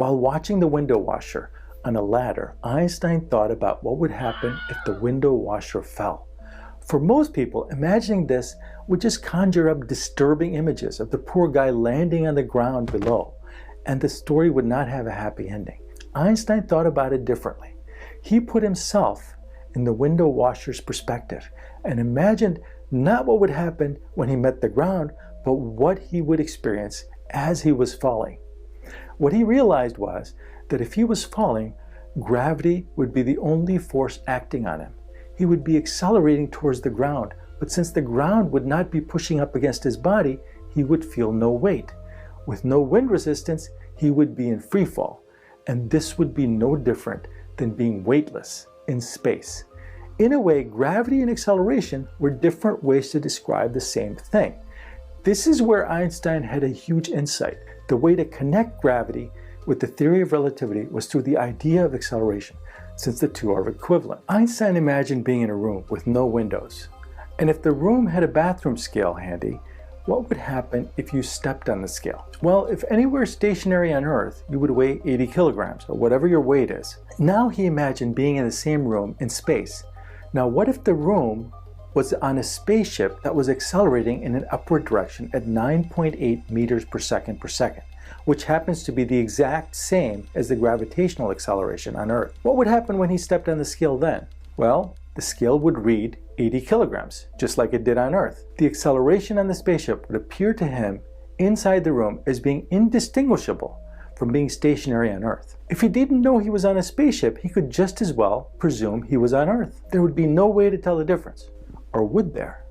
While watching the window washer on a ladder, Einstein thought about what would happen if the window washer fell. For most people, imagining this would just conjure up disturbing images of the poor guy landing on the ground below, and the story would not have a happy ending. Einstein thought about it differently. He put himself in the window washer's perspective and imagined not what would happen when he met the ground, but what he would experience as he was falling. What he realized was that if he was falling, gravity would be the only force acting on him. He would be accelerating towards the ground, but since the ground would not be pushing up against his body, he would feel no weight. With no wind resistance, he would be in free fall, and this would be no different than being weightless in space. In a way, gravity and acceleration were different ways to describe the same thing. This is where Einstein had a huge insight. The way to connect gravity with the theory of relativity was through the idea of acceleration, since the two are equivalent. Einstein imagined being in a room with no windows. And if the room had a bathroom scale handy, what would happen if you stepped on the scale? Well, if anywhere stationary on Earth, you would weigh 80 kilograms, or whatever your weight is. Now he imagined being in the same room in space. Now what if the room was on a spaceship that was accelerating in an upward direction at 9.8 meters per second, which happens to be the exact same as the gravitational acceleration on Earth. What would happen when he stepped on the scale then? Well, the scale would read 80 kilograms, just like it did on Earth. The acceleration on the spaceship would appear to him inside the room as being indistinguishable from being stationary on Earth. If he didn't know he was on a spaceship, he could just as well presume he was on Earth. There would be no way to tell the difference. Or would there?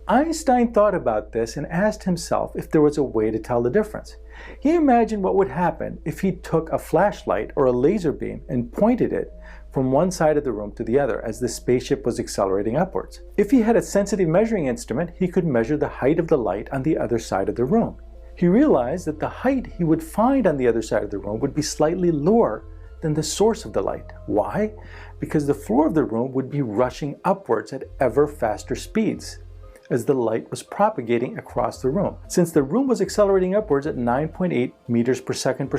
Einstein thought about this and asked himself if there was a way to tell the difference. He imagined what would happen if he took a flashlight or a laser beam and pointed it from one side of the room to the other as the spaceship was accelerating upwards. If he had a sensitive measuring instrument, he could measure the height of the light on the other side of the room. He realized that the height he would find on the other side of the room would be slightly lower than the source of the light. Why? Because the floor of the room would be rushing upwards at ever faster speeds as the light was propagating across the room. Since the room was accelerating upwards at 9.8 meters per second,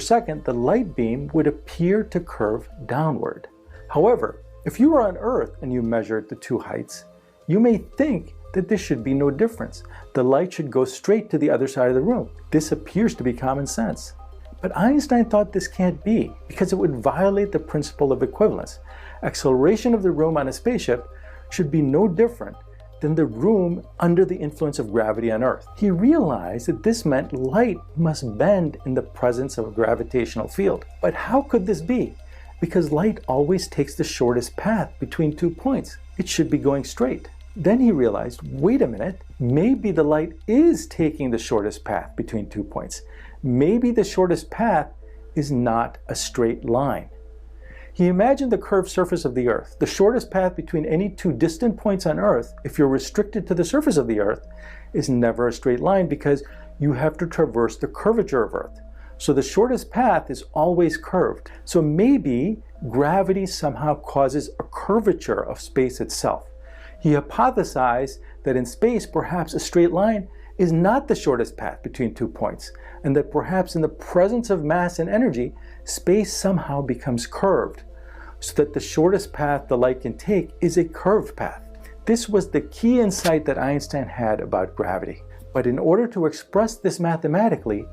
the light beam would appear to curve downward. However, if you were on Earth and you measured the two heights, you may think that there should be no difference. The light should go straight to the other side of the room. This appears to be common sense. But Einstein thought this can't be because it would violate the principle of equivalence. Acceleration of the room on a spaceship should be no different than the room under the influence of gravity on Earth. He realized that this meant light must bend in the presence of a gravitational field. But how could this be? Because light always takes the shortest path between 2 points. It should be going straight. Then he realized, wait a minute, maybe the light is taking the shortest path between 2 points. Maybe the shortest path is not a straight line. He imagined the curved surface of the Earth. The shortest path between any two distant points on Earth, if you're restricted to the surface of the Earth, is never a straight line because you have to traverse the curvature of Earth. So the shortest path is always curved. So maybe gravity somehow causes a curvature of space itself. He hypothesized that in space, perhaps a straight line is not the shortest path between 2 points, and that perhaps in the presence of mass and energy, space somehow becomes curved, so that the shortest path the light can take is a curved path. This was the key insight that Einstein had about gravity. But in order to express this mathematically,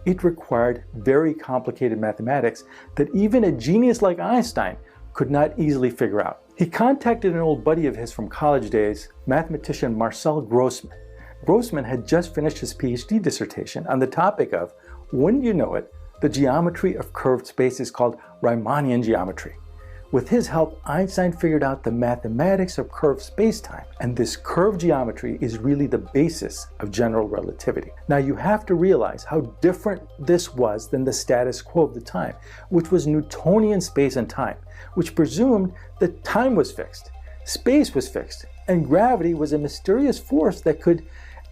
it required very complicated mathematics that even a genius like Einstein could not easily figure out. He contacted an old buddy of his from college days, mathematician Marcel Grossman. Grossman had just finished his PhD dissertation on the topic of, wouldn't you know it, the geometry of curved space is called Riemannian geometry. With his help, Einstein figured out the mathematics of curved space-time, and this curved geometry is really the basis of general relativity. Now you have to realize how different this was than the status quo of the time, which was Newtonian space and time, which presumed that time was fixed, space was fixed, and gravity was a mysterious force that could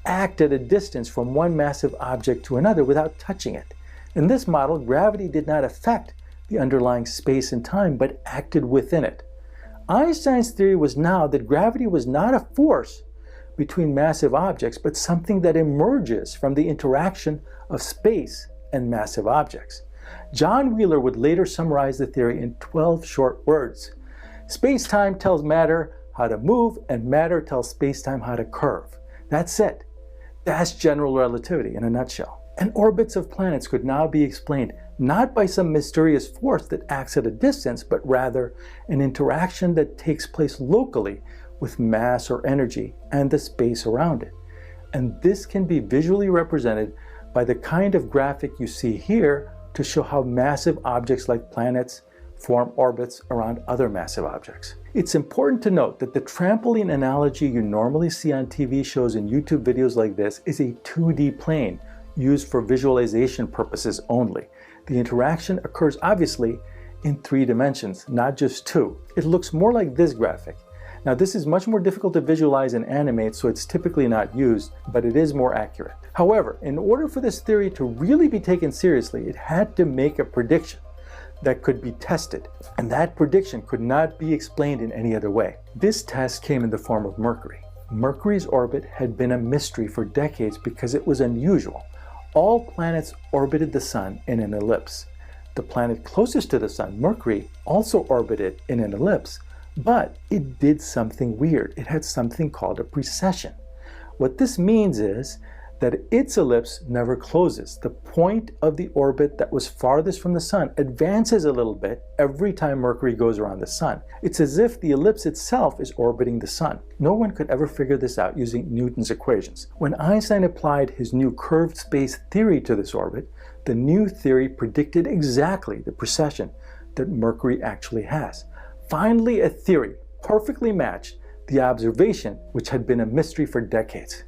act at a distance from one massive object to another without touching it. In this model, gravity did not affect the underlying space and time, but acted within it. Einstein's theory was now that gravity was not a force between massive objects, but something that emerges from the interaction of space and massive objects. John Wheeler would later summarize the theory in 12 short words. Space-time tells matter how to move, and matter tells space-time how to curve. That's it. That's general relativity in a nutshell. And orbits of planets could now be explained not by some mysterious force that acts at a distance, but rather an interaction that takes place locally with mass or energy and the space around it. And this can be visually represented by the kind of graphic you see here to show how massive objects like planets form orbits around other massive objects. It's important to note that the trampoline analogy you normally see on TV shows and YouTube videos like this is a 2D plane used for visualization purposes only. The interaction occurs obviously in 3 dimensions, not just 2. It looks more like this graphic. Now this is much more difficult to visualize and animate, so it's typically not used, but it is more accurate. However, in order for this theory to really be taken seriously, it had to make a prediction that could be tested, and that prediction could not be explained in any other way. This test came in the form of Mercury. Mercury's orbit had been a mystery for decades because it was unusual. All planets orbited the Sun in an ellipse. The planet closest to the Sun, Mercury, also orbited in an ellipse, but it did something weird. It had something called a precession. What this means is that its ellipse never closes. The point of the orbit that was farthest from the Sun advances a little bit every time Mercury goes around the Sun. It's as if the ellipse itself is orbiting the Sun. No one could ever figure this out using Newton's equations. When Einstein applied his new curved space theory to this orbit, the new theory predicted exactly the precession that Mercury actually has. Finally, a theory perfectly matched the observation which had been a mystery for decades.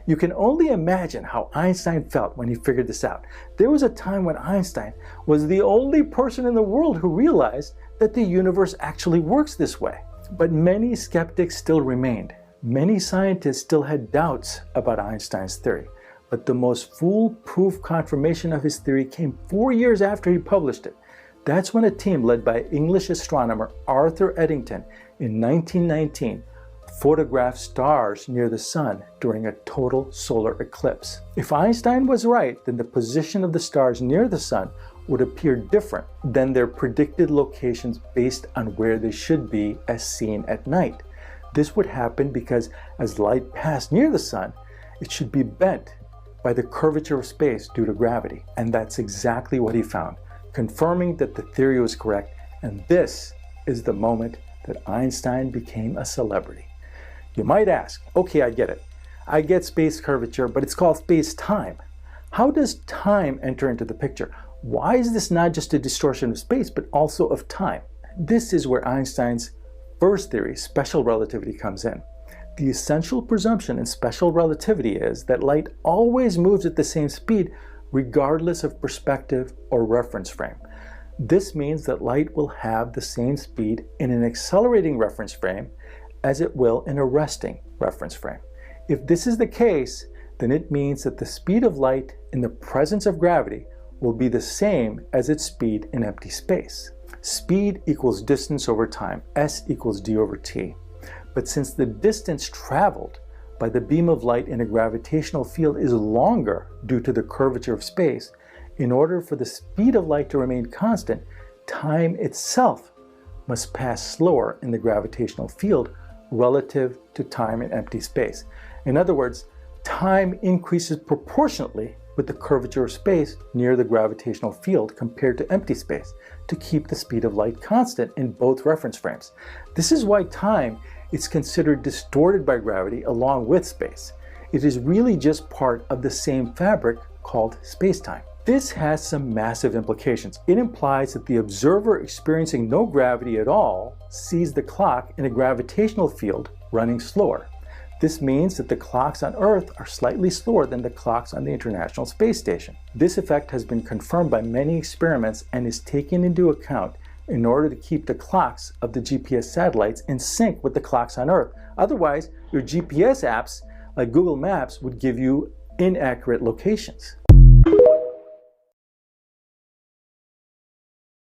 You can only imagine how Einstein felt when he figured this out. There was a time when Einstein was the only person in the world who realized that the universe actually works this way. But many skeptics still remained. Many scientists still had doubts about Einstein's theory. But the most foolproof confirmation of his theory came 4 years after he published it. That's when a team led by English astronomer Arthur Eddington in 1919 photographed stars near the Sun during a total solar eclipse. If Einstein was right, then the position of the stars near the Sun would appear different than their predicted locations based on where they should be as seen at night. This would happen because as light passed near the Sun, it should be bent by the curvature of space due to gravity. And that's exactly what he found, confirming that the theory was correct. And this is the moment that Einstein became a celebrity. You might ask, okay, I get it. I get space curvature, but it's called space-time. How does time enter into the picture? Why is this not just a distortion of space, but also of time? This is where Einstein's first theory, special relativity, comes in. The essential presumption in special relativity is that light always moves at the same speed, regardless of perspective or reference frame. This means that light will have the same speed in an accelerating reference frame as it will in a resting reference frame. If this is the case, then it means that the speed of light in the presence of gravity will be the same as its speed in empty space. Speed equals distance over time, s equals d over t. But since the distance traveled by the beam of light in a gravitational field is longer due to the curvature of space, in order for the speed of light to remain constant, time itself must pass slower in the gravitational field relative to time in empty space. In other words, time increases proportionately with the curvature of space near the gravitational field compared to empty space to keep the speed of light constant in both reference frames. This is why time is considered distorted by gravity along with space. It is really just part of the same fabric called space-time. This has some massive implications. It implies that the observer experiencing no gravity at all sees the clock in a gravitational field running slower. This means that the clocks on Earth are slightly slower than the clocks on the International Space Station. This effect has been confirmed by many experiments and is taken into account in order to keep the clocks of the GPS satellites in sync with the clocks on Earth. Otherwise, your GPS apps like Google Maps would give you inaccurate locations.